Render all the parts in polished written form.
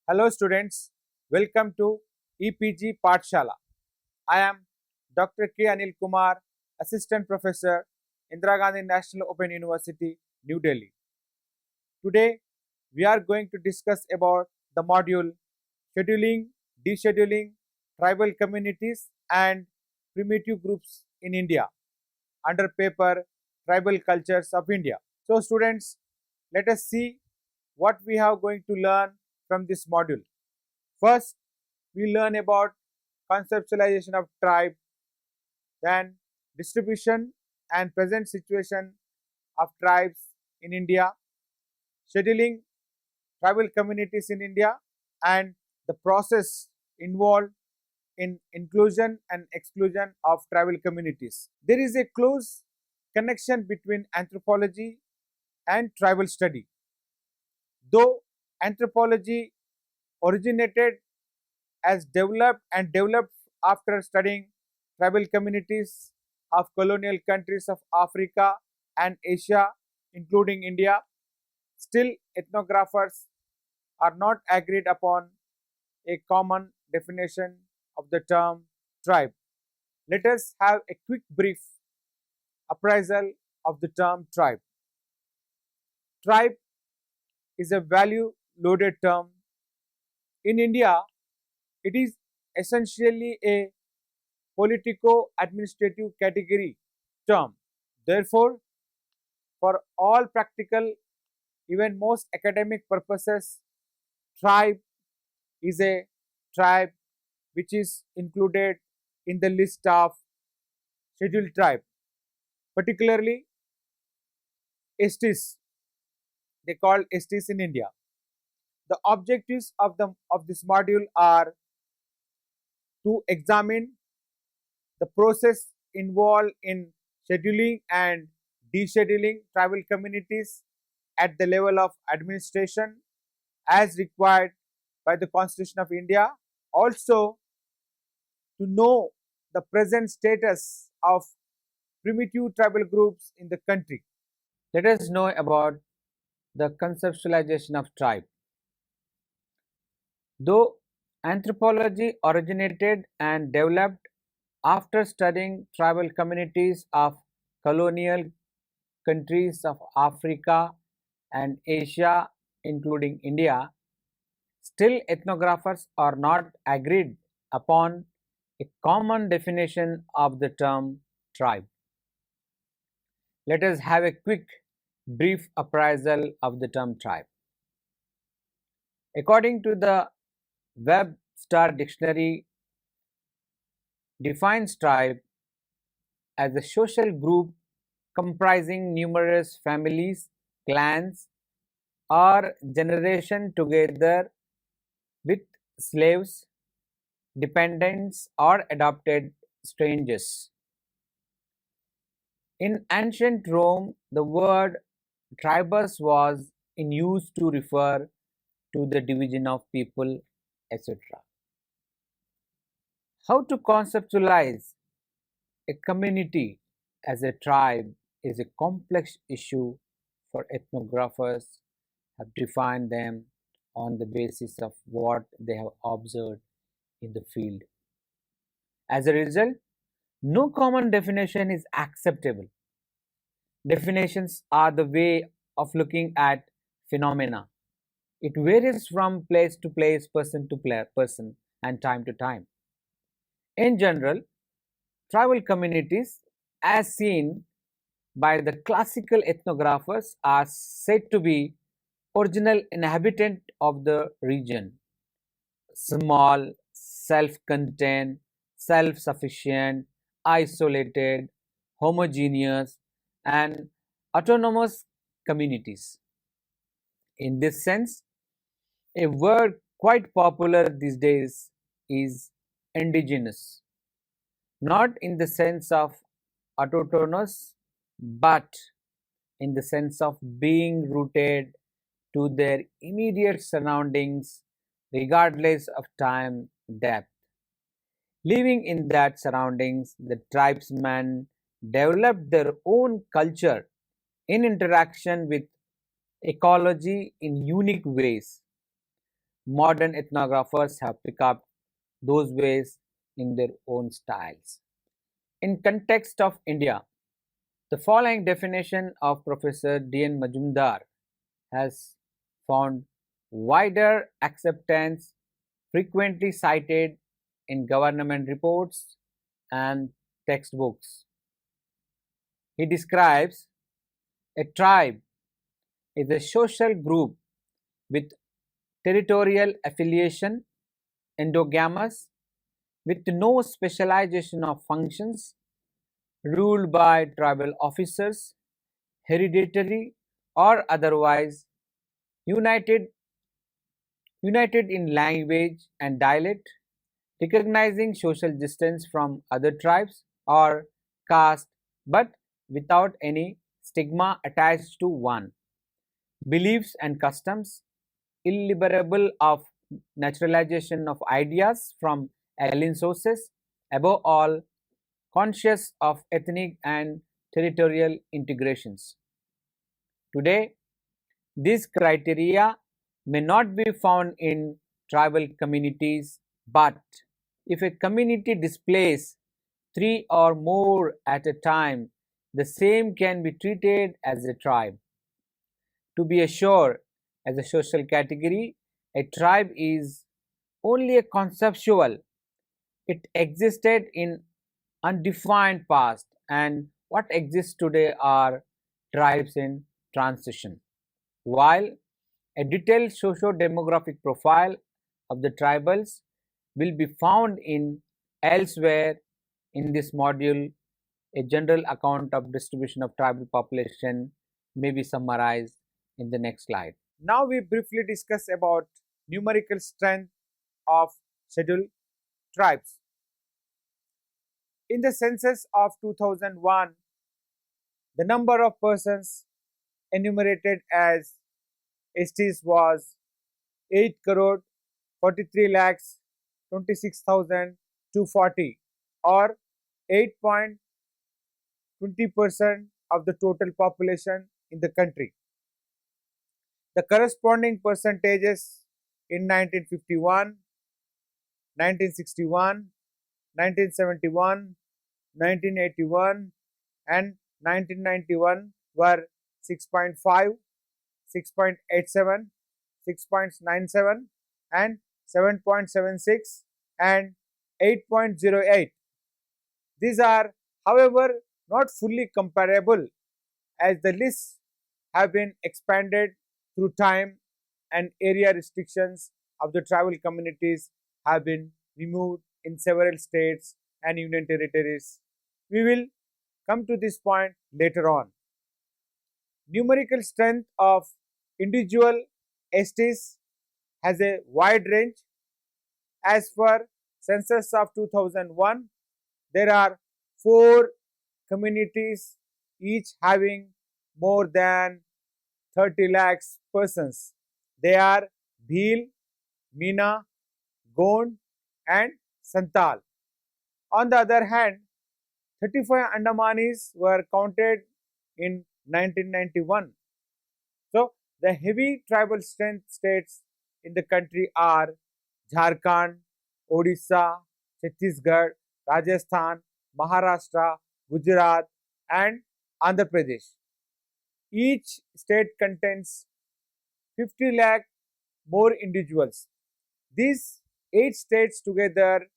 Hello students, welcome to EPG Pathshala. I am Dr. K. Anil Kumar, Assistant Professor, Indira Gandhi National Open University, New Delhi. Today we are going to discuss about the module Scheduling, Descheduling, Tribal Communities and Primitive Groups in India under paper Tribal Cultures of India. So students, let us see what we are going to learn from this module. First, we learn about conceptualization of tribe, then distribution and present situation of tribes in India, scheduling tribal communities in India, and the process involved in inclusion and exclusion of tribal communities. There is a close connection between anthropology and tribal study. Though anthropology originated as developed after studying tribal communities of colonial countries of Africa and Asia, including India. Still, ethnographers are not agreed upon a common definition of the term tribe. Let us have a quick brief appraisal of the term tribe. Tribe is a value loaded term. In India, it is essentially a politico-administrative category term. Therefore, for all practical, even most academic purposes, tribe is a tribe which is included in the list of scheduled tribe, particularly STs. They call STs in India. The objectives of this module are to examine the process involved in scheduling and descheduling tribal communities at the level of administration as required by the Constitution of India. Also, to know the present status of primitive tribal groups in the country. Let us know about the conceptualization of tribe. Though anthropology originated and developed after studying tribal communities of colonial countries of Africa and Asia, including India, still ethnographers are not agreed upon a common definition of the term tribe. Let us have a quick, brief appraisal of the term tribe. According to the Webster Dictionary, defines tribe as a social group comprising numerous families, clans, or generation together with slaves, dependents, or adopted strangers. In ancient Rome, the word tribus was in use to refer to the division of people, etc. How to conceptualize a community as a tribe is a complex issue for ethnographers have defined them on the basis of what they have observed in the field. As a result, no common definition is acceptable. Definitions are the way of looking at phenomena. It varies from place to place, person to person, and time to time. In general, tribal communities, as seen by the classical ethnographers, are said to be original inhabitant of the region, small, self-contained, self-sufficient, isolated, homogeneous, and autonomous communities. In this sense, a word quite popular these days is indigenous, not in the sense of autochthonous, but in the sense of being rooted to their immediate surroundings regardless of time depth. Living in that surroundings, the tribesmen developed their own culture in interaction with ecology in unique ways. modern ethnographers have picked up those ways in their own styles. In context of India, the following definition of Professor D.N. Majumdar has found wider acceptance, frequently cited in government reports and textbooks. He describes a tribe as a social group with territorial affiliation, endogamous, with no specialization of functions, ruled by tribal officers, hereditary or otherwise, united, united in language and dialect, recognizing social distance from other tribes or caste, but without any stigma attached to one, beliefs and customs, illiberable of naturalization of ideas from alien sources, above all, conscious of ethnic and territorial integrations. Today, these criteria may not be found in tribal communities, but if a community displays three or more at a time, the same can be treated as a tribe. To be assured, as a social category, a tribe is only a conceptual. It existed in undefined past, and what exists today are tribes in transition. While a detailed socio-demographic profile of the tribals will be found in elsewhere in this module, a general account of distribution of tribal population may be summarized in the next slide. Now we briefly discuss about numerical strength of scheduled tribes. In the census of 2001, the number of persons enumerated as STs was 8 crore 43 lakhs 26,240 or 8.20% of the total population in the country. The corresponding percentages in 1951, 1961, 1971, 1981 and 1991 were 6.5, 6.87, 6.97 and 7.76 and 8.08. These are, however, not fully comparable as the lists have been expanded through time and area restrictions of the tribal communities have been removed in several states and union territories. We will come to this point later on. Numerical strength of individual STs has a wide range. As per census of 2001, there are 4 communities each having more than 30 lakhs persons. They are Bhil, Meena, Gond and Santal. On the other hand, 35 Andamanis were counted in 1991. So, the heavy tribal strength states in the country are Jharkhand, Odisha, Chhattisgarh, Rajasthan, Maharashtra, Gujarat and Andhra Pradesh. Each state contains 50 lakh more individuals. These 8 states together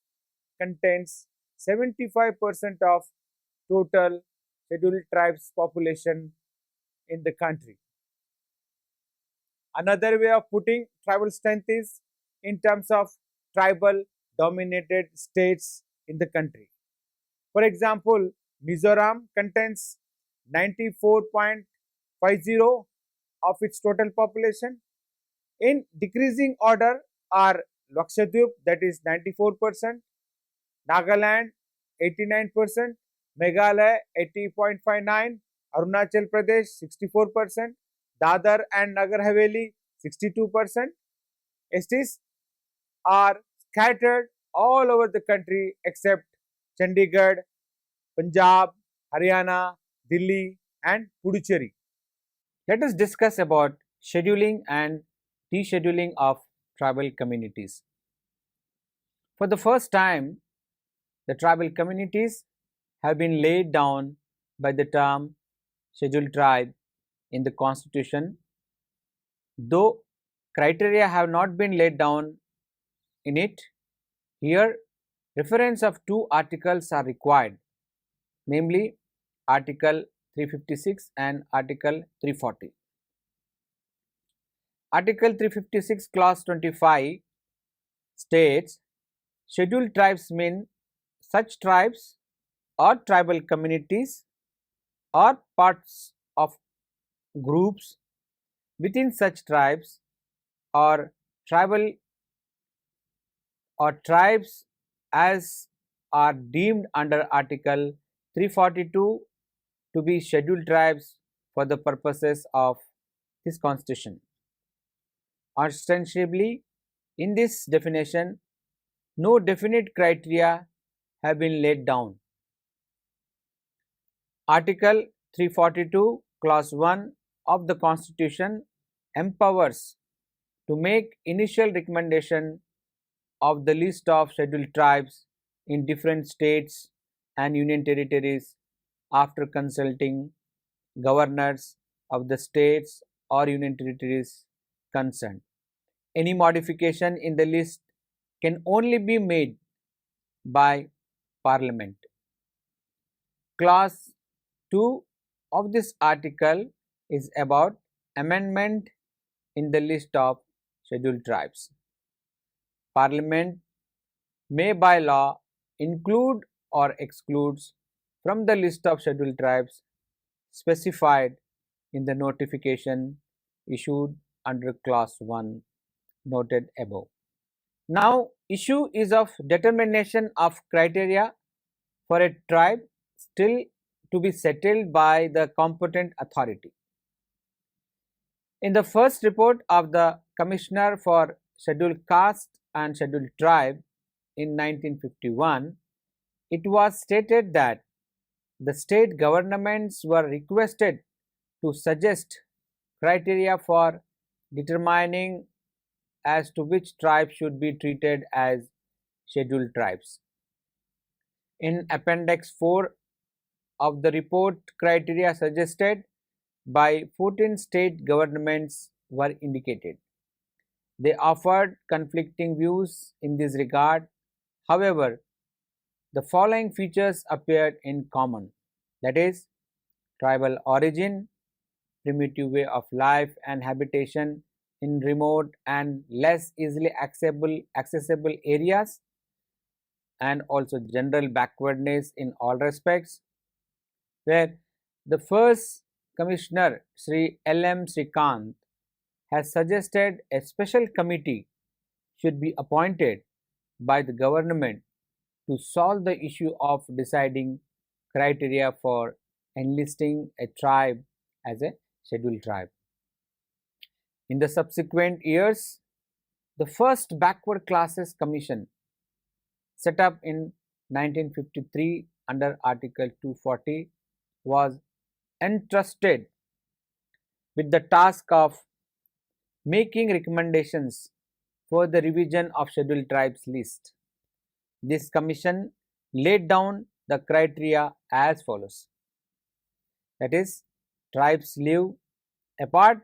contains 75% of total scheduled tribes population in the country. Another way of putting tribal strength is in terms of tribal dominated states in the country. For example, Mizoram contains 94.50 of its total population. In decreasing order are Lakshadweep, that is 94%, Nagaland 89%, Meghalaya 80.59%, Arunachal Pradesh 64%, Dadar and Nagar Haveli 62%. STs are scattered all over the country except Chandigarh, Punjab, Haryana, Delhi and Puducherry. Let us discuss about scheduling and descheduling of tribal communities. For the first time, the tribal communities have been laid down by the term scheduled tribe in the constitution, though criteria have not been laid down in it. Here, reference of two articles are required, namely Article 356 and Article 340. Article 356 Clause 25 states scheduled tribes mean such tribes or tribal communities or parts of groups within such tribes or tribal or tribes as are deemed under Article 342 to be scheduled tribes for the purposes of this constitution. Ostensibly, in this definition, no definite criteria have been laid down. Article 342 Clause 1 of the Constitution empowers to make initial recommendation of the list of scheduled tribes in different states and union territories after consulting governors of the states or union territories concerned. Any modification in the list can only be made by Parliament. Clause 2 of this article is about amendment in the list of scheduled tribes. Parliament may by law include or excludes from the list of scheduled tribes specified in the notification issued under clause 1 noted above. Now, issue is of determination of criteria for a tribe still to be settled by the competent authority. In the first report of the Commissioner for Scheduled Caste and Scheduled Tribe in 1951, it was stated that the state governments were requested to suggest criteria for determining as to which tribes should be treated as scheduled tribes. In Appendix 4 of the report, criteria suggested by 14 state governments were indicated. They offered conflicting views in this regard. However, the following features appeared in common, that is, tribal origin, primitive way of life and habitation in remote and less easily accessible areas, and also general backwardness in all respects, where the first Commissioner Sri L.M. Srikant has suggested a special committee should be appointed by the government to solve the issue of deciding criteria for enlisting a tribe as a scheduled tribe. In the subsequent years, the first Backward Classes Commission, set up in 1953 under Article 240, was entrusted with the task of making recommendations for the revision of scheduled tribes list. This commission laid down the criteria as follows, that is, tribes live apart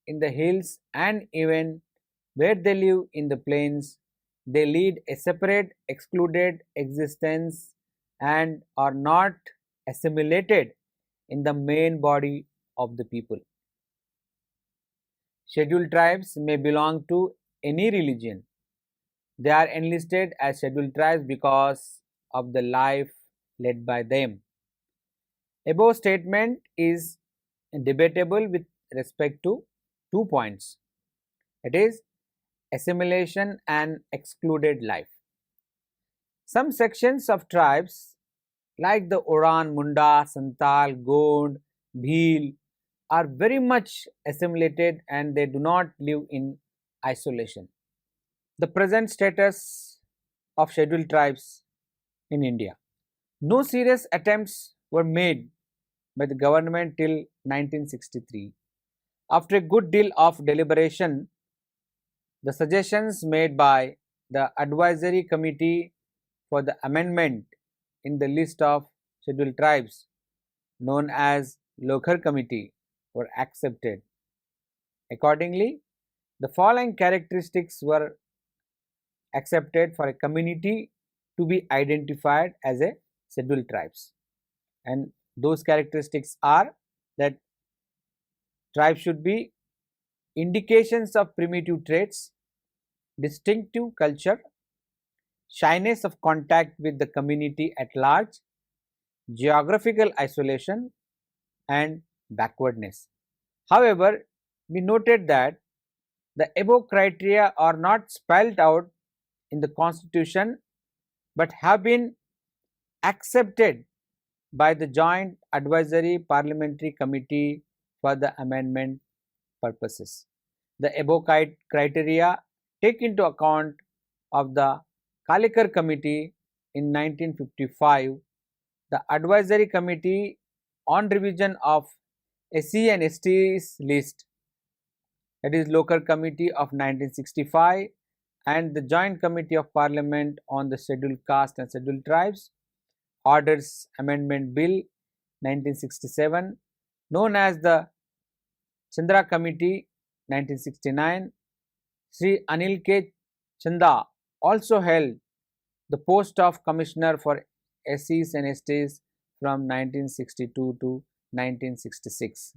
in the hills, and even where they live in the plains, they lead a separate excluded existence and are not assimilated in the main body of the people. Scheduled tribes may belong to any religion. They are enlisted as scheduled tribes because of the life led by them. Above statement is debatable with respect to 2 points, that is, assimilation and excluded life. Some sections of tribes like the Oran, Munda, Santal, Gond, Bhil are very much assimilated and they do not live in isolation. The present status of scheduled tribes in India. No serious attempts were made by the government till 1963. After a good deal of deliberation, The suggestions made by the advisory committee for the amendment in the list of scheduled tribes, known as Lokhar Committee, were accepted. Accordingly, the following characteristics were accepted for a community to be identified as a scheduled tribes, and those characteristics are that tribe should be indications of primitive traits, distinctive culture, shyness of contact with the community at large, geographical isolation, and backwardness. However, we noted that the above criteria are not spelled out in the constitution but have been accepted by the Joint Advisory Parliamentary Committee for the amendment purposes. The above criteria take into account of the Kalikar Committee in 1955, the Advisory Committee on Revision of SC and ST's list, that is Local Committee of 1965, and the Joint Committee of Parliament on the Scheduled Caste and Scheduled Tribes Orders Amendment Bill 1967, known as the Chandra Committee 1969. Sri Anil K. Chanda also held the post of Commissioner for SCs and STs from 1962 to 1966.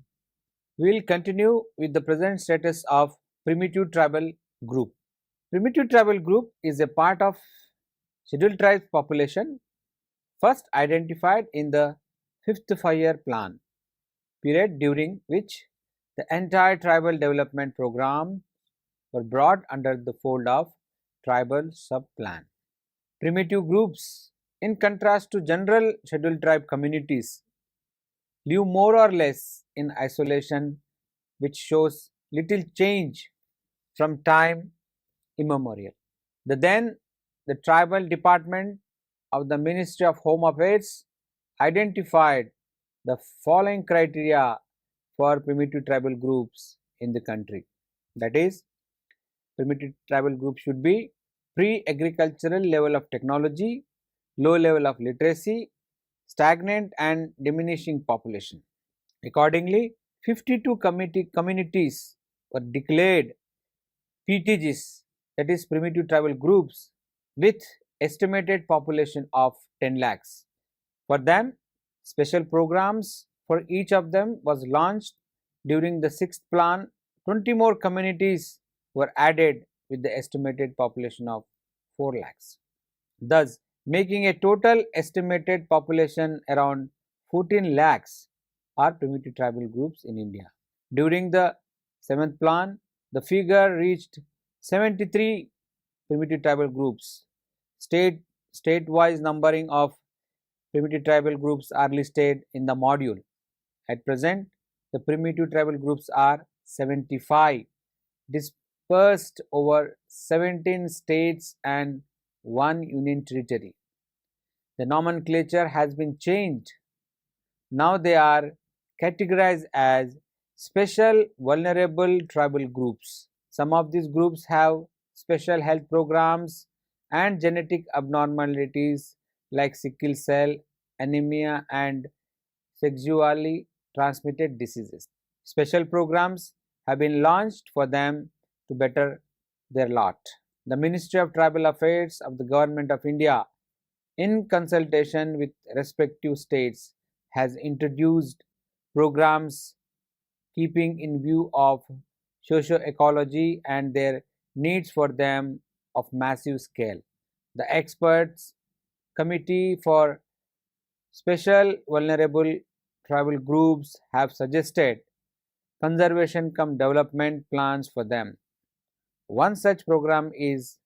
We will continue with the present status of Primitive Tribal Group. Primitive Tribal Group is a part of Scheduled Tribes population first identified in the 5th 5-year plan period, during which the entire tribal development program were brought under the fold of tribal sub-plan. Primitive groups, in contrast to general scheduled tribe communities, live more or less in isolation, which shows little change from time immemorial. The tribal department of the Ministry of Home Affairs identified the following criteria for primitive tribal groups in the country. That is, primitive tribal group should be pre-agricultural level of technology, low level of literacy, stagnant and diminishing population. Accordingly, 52 communities were declared PTGs, that is primitive tribal groups, with estimated population of 10 lakhs. For them, special programs for each of them was launched during the 6th plan. 20 more communities were added with the estimated population of 4 lakhs, thus making a total estimated population around 14 lakhs are primitive tribal groups in India. During the 7th plan, the figure reached 73 primitive tribal groups. State-wise numbering of primitive tribal groups are listed in the module. At present, the primitive tribal groups are 75, dispersed over 17 states and 1 union territory. The nomenclature has been changed. Now they are categorized as special vulnerable tribal groups. Some of these groups have special health programs and genetic abnormalities like sickle cell, anemia, and sexually transmitted diseases. Special programs have been launched for them to better their lot. The Ministry of Tribal Affairs of the Government of India, in consultation with respective states, has introduced programs keeping in view of socio-ecology and their needs for them of massive scale. The experts committee for special vulnerable tribal groups have suggested conservation cum development plans for them. One such program is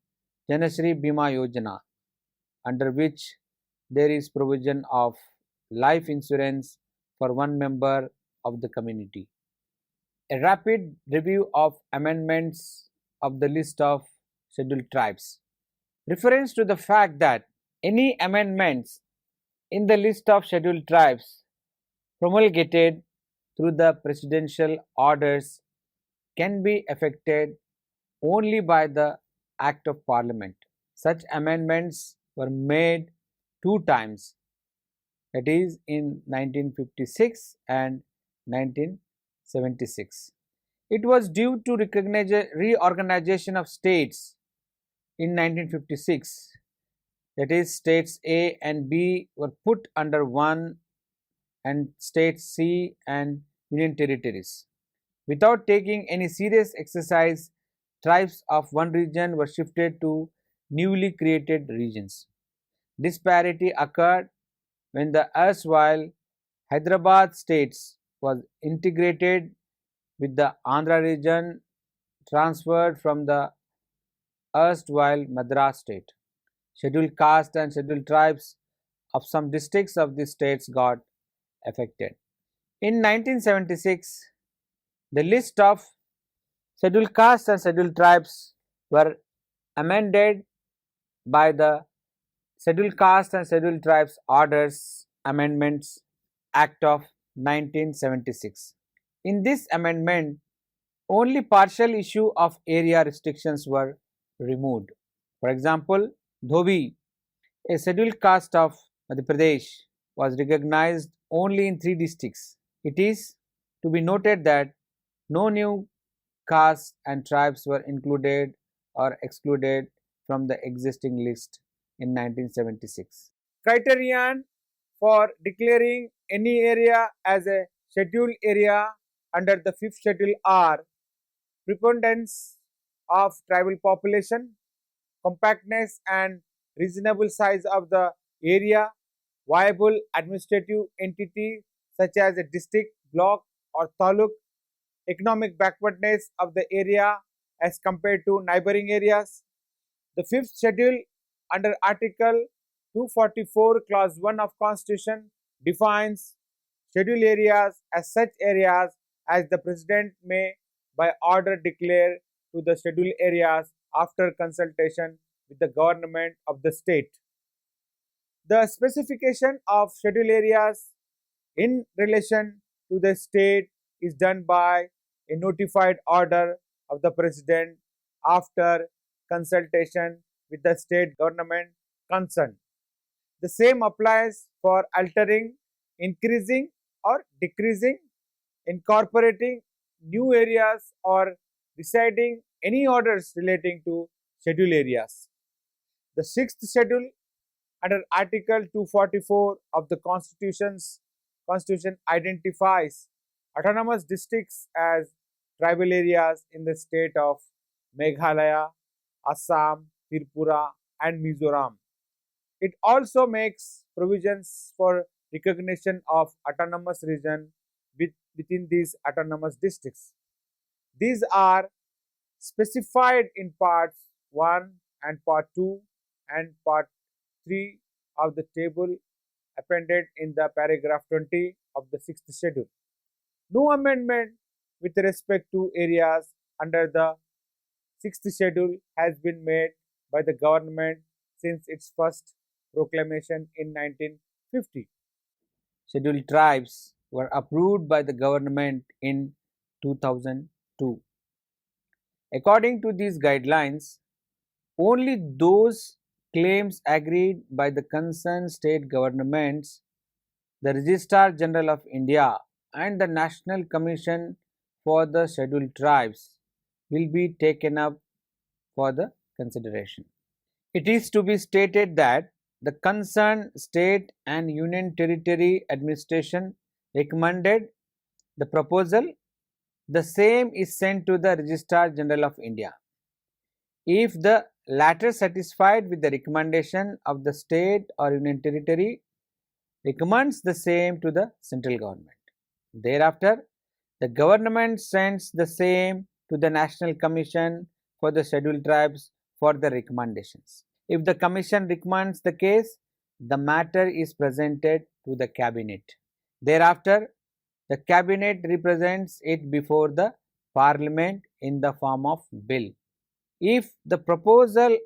Janashri Bima Yojana, under which there is provision of life insurance for one member of the community. A rapid review of amendments of the list of scheduled tribes refers to the fact that any amendments in the list of scheduled tribes promulgated through the presidential orders can be effected only by the Act of Parliament. Such amendments were made two times, that is in 1956 and 1976. It was due to reorganization of states in 1956, that is states A and B were put under one and states C and union territories. Without taking any serious exercise, tribes of one region were shifted to newly created regions. Disparity occurred when the erstwhile Hyderabad states was integrated with the Andhra region transferred from the erstwhile Madras state. Scheduled caste and scheduled tribes of some districts of the states got affected. In 1976, the list of scheduled castes and scheduled tribes were amended by the Scheduled Caste and Scheduled Tribes Orders Amendments Act of 1976. In this amendment, only partial issue of area restrictions were removed. For example, Dhobi, a scheduled caste of Madhya Pradesh, was recognized only in three districts. It is to be noted that no new castes and tribes were included or excluded from the existing list in 1976. Criterion for declaring any area as a scheduled area under the fifth schedule are preponderance of tribal population, compactness and reasonable size of the area, viable administrative entity such as a district, block or taluk, economic backwardness of the area as compared to neighboring areas. The fifth schedule under Article 244 Clause 1 of Constitution defines scheduled areas as such areas as the President may by order declare to the scheduled areas after consultation with the government of the state. The specification of scheduled areas in relation to the state is done by a notified order of the President after consultation with the state government concerned. The same applies for altering, increasing or decreasing, incorporating new areas or deciding any orders relating to scheduled areas. The sixth schedule under Article 244 of the Constitution identifies autonomous districts as tribal areas in the state of Meghalaya, Assam, Tripura and Mizoram. It also makes provisions for recognition of autonomous region within these autonomous districts. These are specified in parts 1 and part 2 and part 3 of the table appended in the paragraph 20 of the sixth schedule. No amendment with respect to areas under the sixth schedule has been made by the government since its first proclamation in 1950. Scheduled tribes were approved by the government in 2002. According to these guidelines, only those claims agreed by the concerned state governments, the Registrar General of India, and the National Commission for the Scheduled Tribes will be taken up for the consideration. It is to be stated that the concerned state and union territory administration recommended the proposal. The same is sent to the Registrar General of India. If the latter satisfied with the recommendation of the state or union territory, recommends the same to the central government. Thereafter, the government sends the same to the National Commission for the Scheduled Tribes for the recommendations. If the Commission recommends the case, the matter is presented to the Cabinet. Thereafter, the Cabinet represents it before the Parliament in the form of bill. If the proposal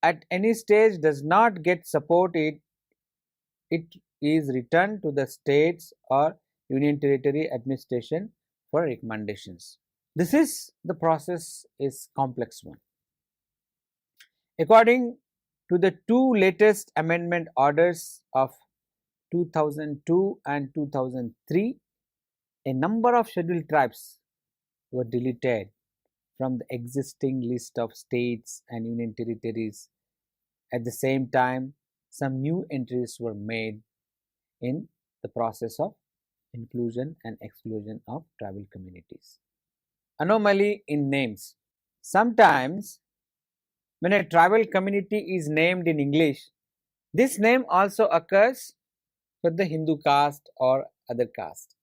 at any stage does not get support, it is returned to the states or union territory administration for recommendations. The process is complex one. According to the two latest amendment orders of 2002 and 2003, a number of scheduled tribes were deleted from the existing list of states and union territories. At the same time, some new entries were made in the process of inclusion and exclusion of tribal communities. Anomaly in names. Sometimes, when a tribal community is named in English, this name also occurs for the Hindu caste or other caste.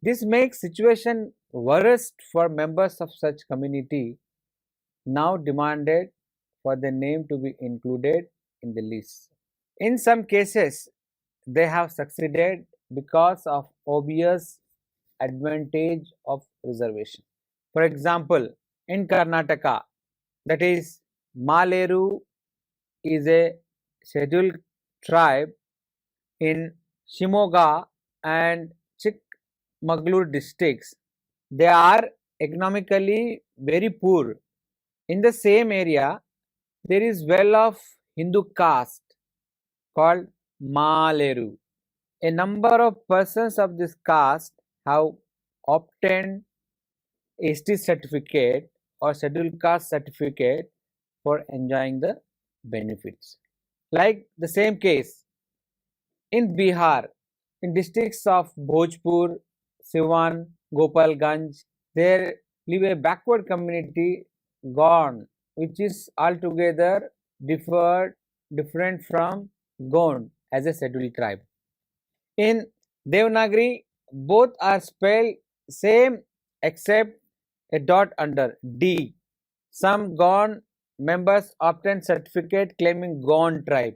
This makes situation worse for members of such community now demanded for the name to be included in the list. In some cases, they have succeeded because of obvious advantage of reservation. For example, in Karnataka, that is Maleru is a scheduled tribe in Shimoga and Chikmagalur districts. They are economically very poor. In the same area, there is well of Hindu caste called Maleru. A number of persons of this caste have obtained ST certificate or scheduled caste certificate for enjoying the benefits. Like the same case in Bihar, in districts of Bhojpur, Siwan, Gopalganj, there live a backward community Gond, which is altogether different from Gond as a scheduled tribe. In Devanagari, both are spelled same except a dot under D. Some Gond members obtain certificate claiming Gond tribe.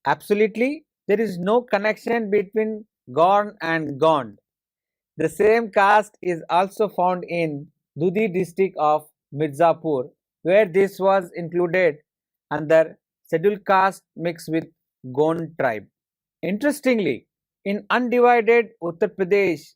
Absolutely, there is no connection between Gond and Gond. The same caste is also found in Dudi district of Mirzapur, where this was included under scheduled caste mixed with Gond tribe. Interestingly, in undivided Uttar Pradesh,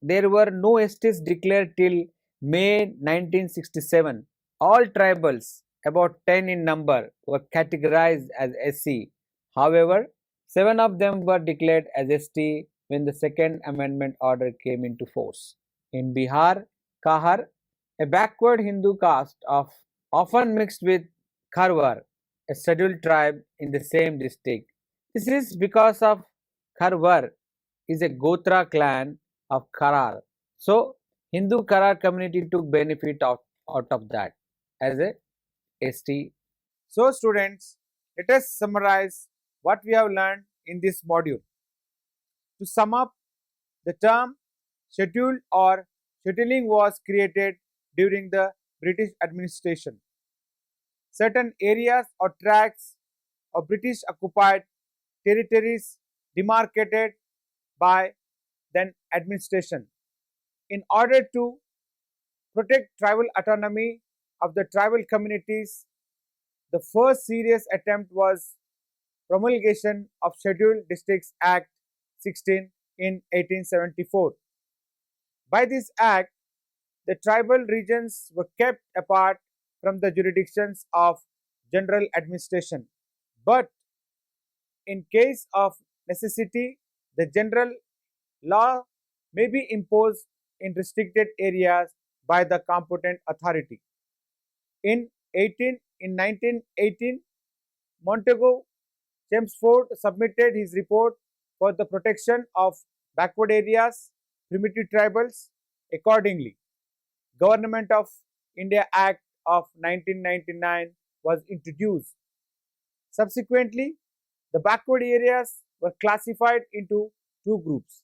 there were no STs declared till May 1967. All tribals, about 10 in number, were categorized as SC. However, 7 of them were declared as ST when the second amendment order came into force. In Bihar, Kahar, a backward Hindu caste of often mixed with Kharwar, a scheduled tribe in the same district. This is because of Kharwar is a Gotra clan of Kharar. So Hindu Kharar community took benefit out of that as a ST. So students, let us summarize what we have learned in this module. To sum up, the term scheduled or scheduling was created during the British administration. Certain areas or tracts of British occupied territories demarcated by then administration. In order to protect tribal autonomy of the tribal communities, the first serious attempt was promulgation of Scheduled Districts Act 16 in 1874. By this act, the tribal regions were kept apart from the jurisdictions of general administration. But in case of necessity, the general law may be imposed in restricted areas by the competent authority. In 1918, Montego Chelmsford submitted his report for the protection of backward areas, primitive tribals. Accordingly, Government of India Act of 1999 was introduced. Subsequently, the backward areas were classified into two groups: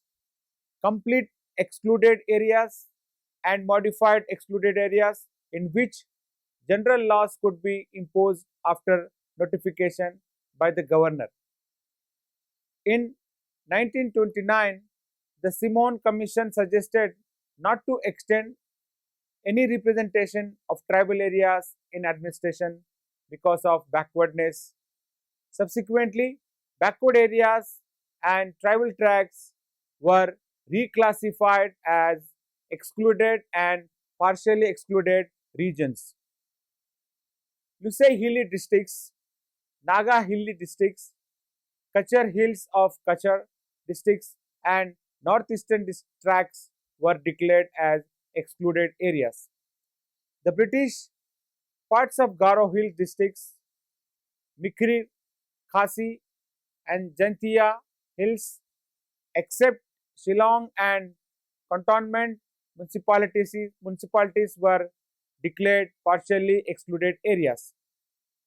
complete excluded areas and modified excluded areas, in which general laws could be imposed after notification by the governor. In 1929, the Simon Commission suggested not to extend any representation of tribal areas in administration because of backwardness. Subsequently, backward areas and tribal tracts were reclassified as excluded and partially excluded regions. Lusai Hilly districts, Naga Hilly districts, Kachar Hills of Kachar districts, and northeastern tracts were declared as excluded areas. The British parts of Garo Hill districts, Mikri, Khasi, and Jantia Hills, except Shillong and cantonment municipalities were declared partially excluded areas.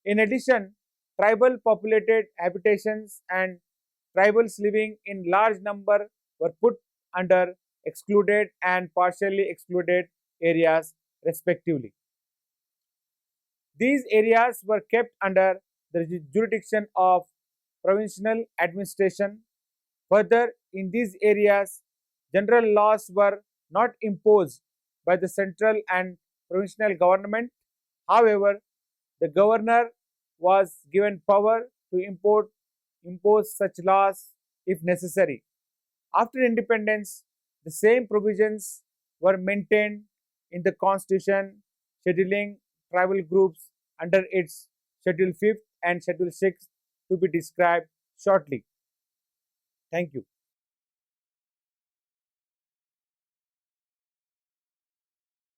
In addition, tribal populated habitations and tribals living in large number were put under excluded and partially excluded areas respectively. These areas were kept under the jurisdiction of provincial administration. Further, in these areas, general laws were not imposed by the central and provincial government. However, the governor was given power to impose such laws if necessary. After independence, the same provisions were maintained in the constitution scheduling tribal groups under its Schedule 5th and Schedule 6th to be described shortly. Thank you.